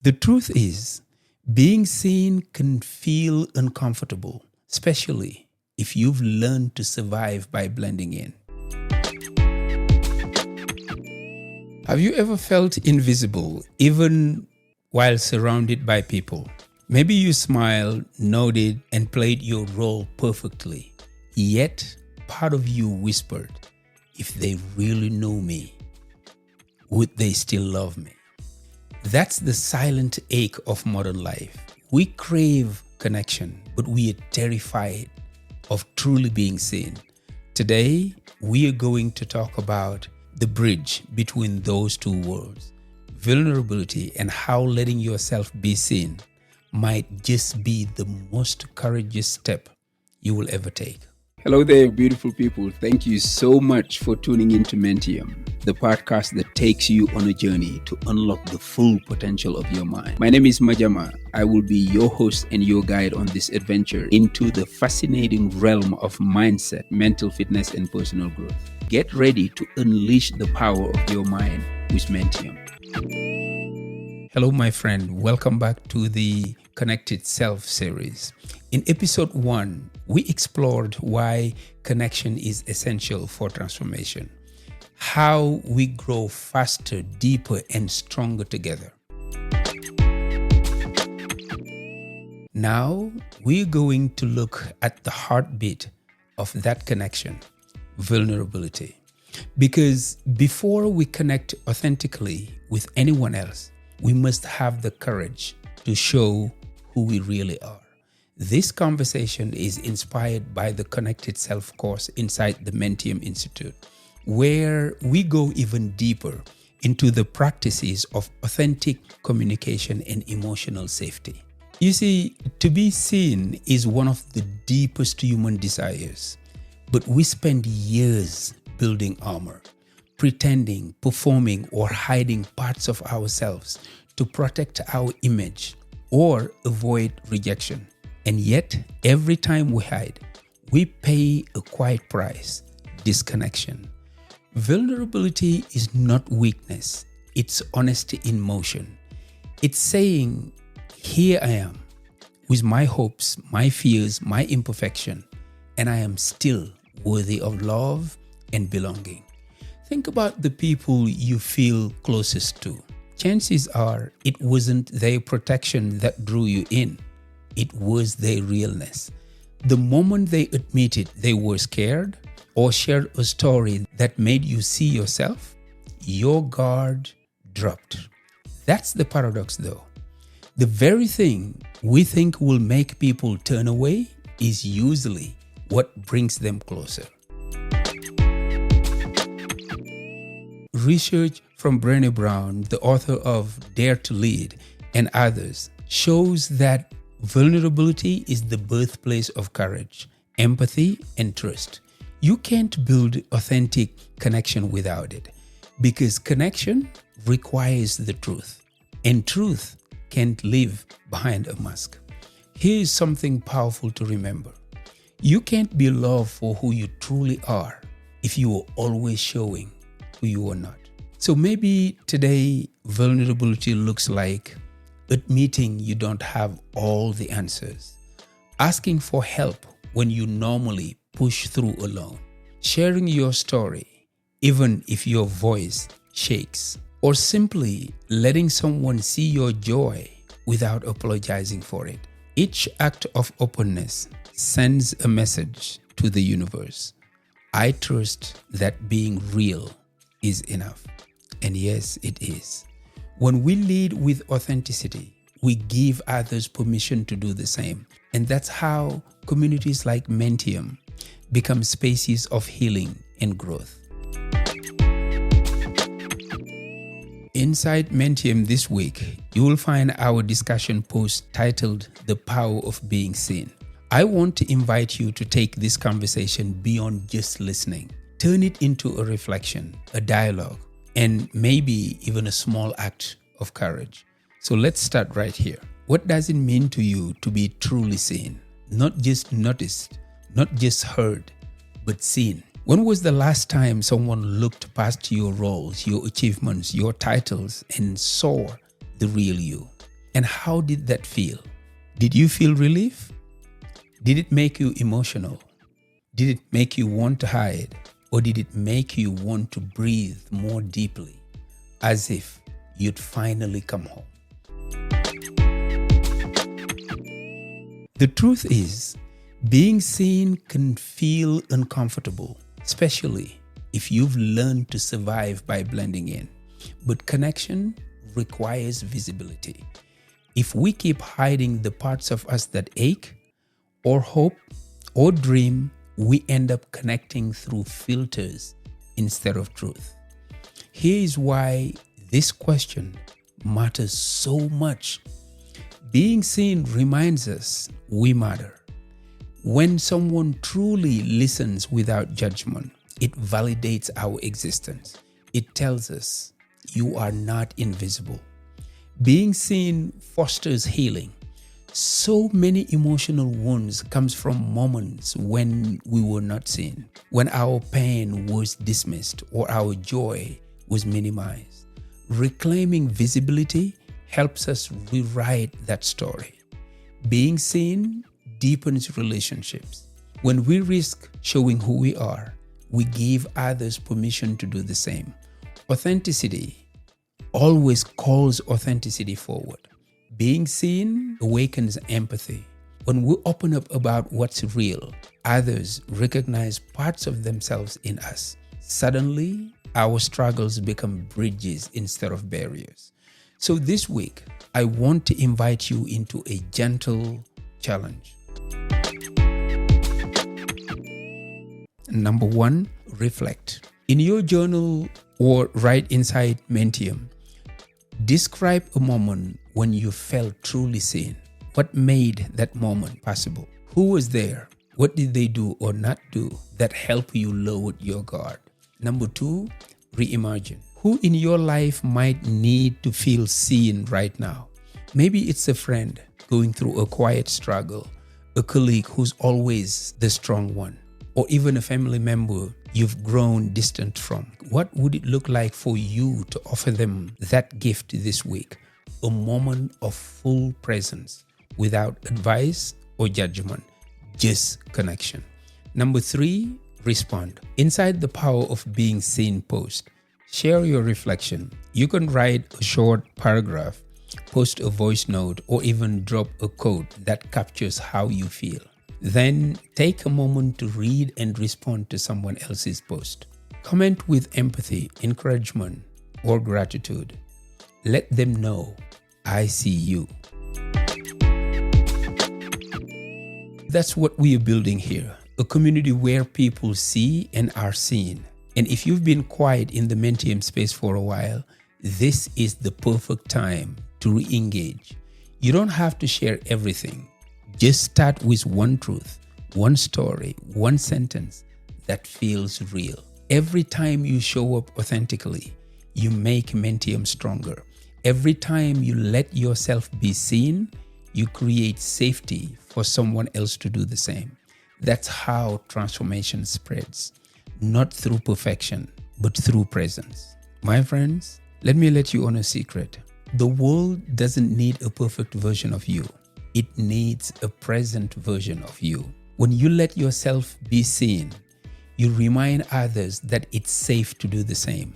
The truth is, being seen can feel uncomfortable, especially if you've learned to survive by blending in. Have you ever felt invisible, even while surrounded by people? Maybe you smiled, nodded, and played your role perfectly. Yet, part of you whispered, if they really knew me, would they still love me? That's the silent ache of modern life. We crave connection, but we are terrified of truly being seen. Today, we are going to talk about the bridge between those two worlds, vulnerability, and how letting yourself be seen might just be the most courageous step you will ever take. Hello there, beautiful people. Thank you so much for tuning into Mentium, the podcast that takes you on a journey to unlock the full potential of your mind. My name is Majama. I will be your host and your guide on this adventure into the fascinating realm of mindset, mental fitness, and personal growth. Get ready to unleash the power of your mind with Mentium. Hello, my friend. Welcome back to the Connected Self series. In episode 1, we explored why connection is essential for transformation, how we grow faster, deeper, and stronger together. Now, we're going to look at the heartbeat of that connection, vulnerability. Because before we connect authentically with anyone else, we must have the courage to show who we really are. This conversation is inspired by the Connected Self course inside the Mentium Institute, where we go even deeper into the practices of authentic communication and emotional safety. You see, to be seen is one of the deepest human desires, but we spend years building armor, pretending, performing, or hiding parts of ourselves to protect our image or avoid rejection. And yet, every time we hide, we pay a quiet price: disconnection. Vulnerability is not weakness, it's honesty in motion. It's saying, here I am, with my hopes, my fears, my imperfection, and I am still worthy of love and belonging. Think about the people you feel closest to. Chances are it wasn't their protection that drew you in. It was their realness. The moment they admitted they were scared or shared a story that made you see yourself, your guard dropped. That's the paradox though. The very thing we think will make people turn away is usually what brings them closer. Research from Brené Brown, the author of Dare to Lead, and others, shows that vulnerability is the birthplace of courage, empathy, and trust. You can't build authentic connection without it, because connection requires the truth, and truth can't live behind a mask. Here's something powerful to remember. You can't be loved for who you truly are if you are always showing who you are not. So maybe today vulnerability looks like admitting you don't have all the answers, asking for help when you normally push through alone, sharing your story even if your voice shakes, or simply letting someone see your joy without apologizing for it. Each act of openness sends a message to the universe. I trust that being real is enough. And yes, it is. When we lead with authenticity, we give others permission to do the same. And that's how communities like Mentium become spaces of healing and growth. Inside Mentium this week, you will find our discussion post titled The Power of Being Seen. I want to invite you to take this conversation beyond just listening. Turn it into a reflection, a dialogue, and maybe even a small act of courage. So let's start right here. What does it mean to you to be truly seen? Not just noticed, not just heard, but seen. When was the last time someone looked past your roles, your achievements, your titles, and saw the real you? And how did that feel? Did you feel relief? Did it make you emotional? Did it make you want to hide? Or did it make you want to breathe more deeply, as if you'd finally come home? The truth is, being seen can feel uncomfortable, especially if you've learned to survive by blending in. But connection requires visibility. If we keep hiding the parts of us that ache, or hope, or dream, we end up connecting through filters instead of truth. Here is why this question matters so much. Being seen reminds us we matter. When someone truly listens without judgment, it validates our existence. It tells us you are not invisible. Being seen fosters healing. So many emotional wounds comes from moments when we were not seen, when our pain was dismissed or our joy was minimized. Reclaiming visibility helps us rewrite that story. Being seen deepens relationships. When we risk showing who we are, we give others permission to do the same. Authenticity always calls authenticity forward. Being seen awakens empathy. When we open up about what's real, others recognize parts of themselves in us. Suddenly, our struggles become bridges instead of barriers. So this week, I want to invite you into a gentle challenge. Number 1, reflect. In your journal or right inside Mentium, describe a moment when you felt truly seen. What made that moment possible? Who was there? What did they do or not do that helped you lower your guard? Number 2, reimagine. Who in your life might need to feel seen right now? Maybe it's a friend going through a quiet struggle, a colleague who's always the strong one, or even a family member you've grown distant from. What would it look like for you to offer them that gift this week? A moment of full presence without advice or judgment, just connection. Number 3, respond. Inside the Power of Being Seen post, share your reflection. You can write a short paragraph, post a voice note, or even drop a quote that captures how you feel. Then take a moment to read and respond to someone else's post. Comment with empathy, encouragement, or gratitude. Let them know, I see you. That's what we are building here, a community where people see and are seen. And if you've been quiet in the Mentium space for a while, this is the perfect time to re-engage. You don't have to share everything. Just start with one truth, one story, one sentence that feels real. Every time you show up authentically, you make Mentium stronger. Every time you let yourself be seen, you create safety for someone else to do the same. That's how transformation spreads, not through perfection, but through presence. My friends, let me let you on a secret. The world doesn't need a perfect version of you. It needs a present version of you. When you let yourself be seen, you remind others that it's safe to do the same.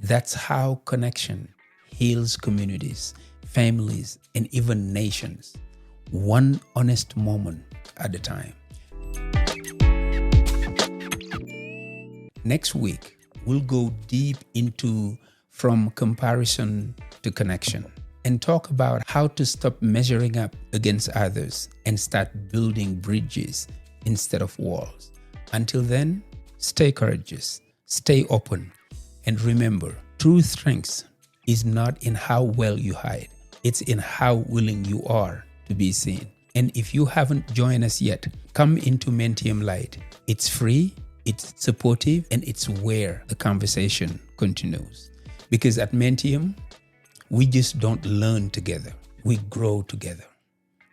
That's how connection heals communities, families, and even nations, one honest moment at a time. Next week, we'll go deep into from comparison to connection and talk about how to stop measuring up against others and start building bridges instead of walls. Until then, stay courageous, stay open, and remember, true strength is not in how well you hide. It's in how willing you are to be seen. And if you haven't joined us yet, come into Mentium Lite. It's free, it's supportive, and it's where the conversation continues. Because at Mentium, we just don't learn together, we grow together.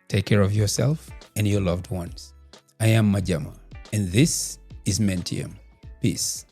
Take care of yourself and your loved ones. I am Majama, and this is Mentium. Peace.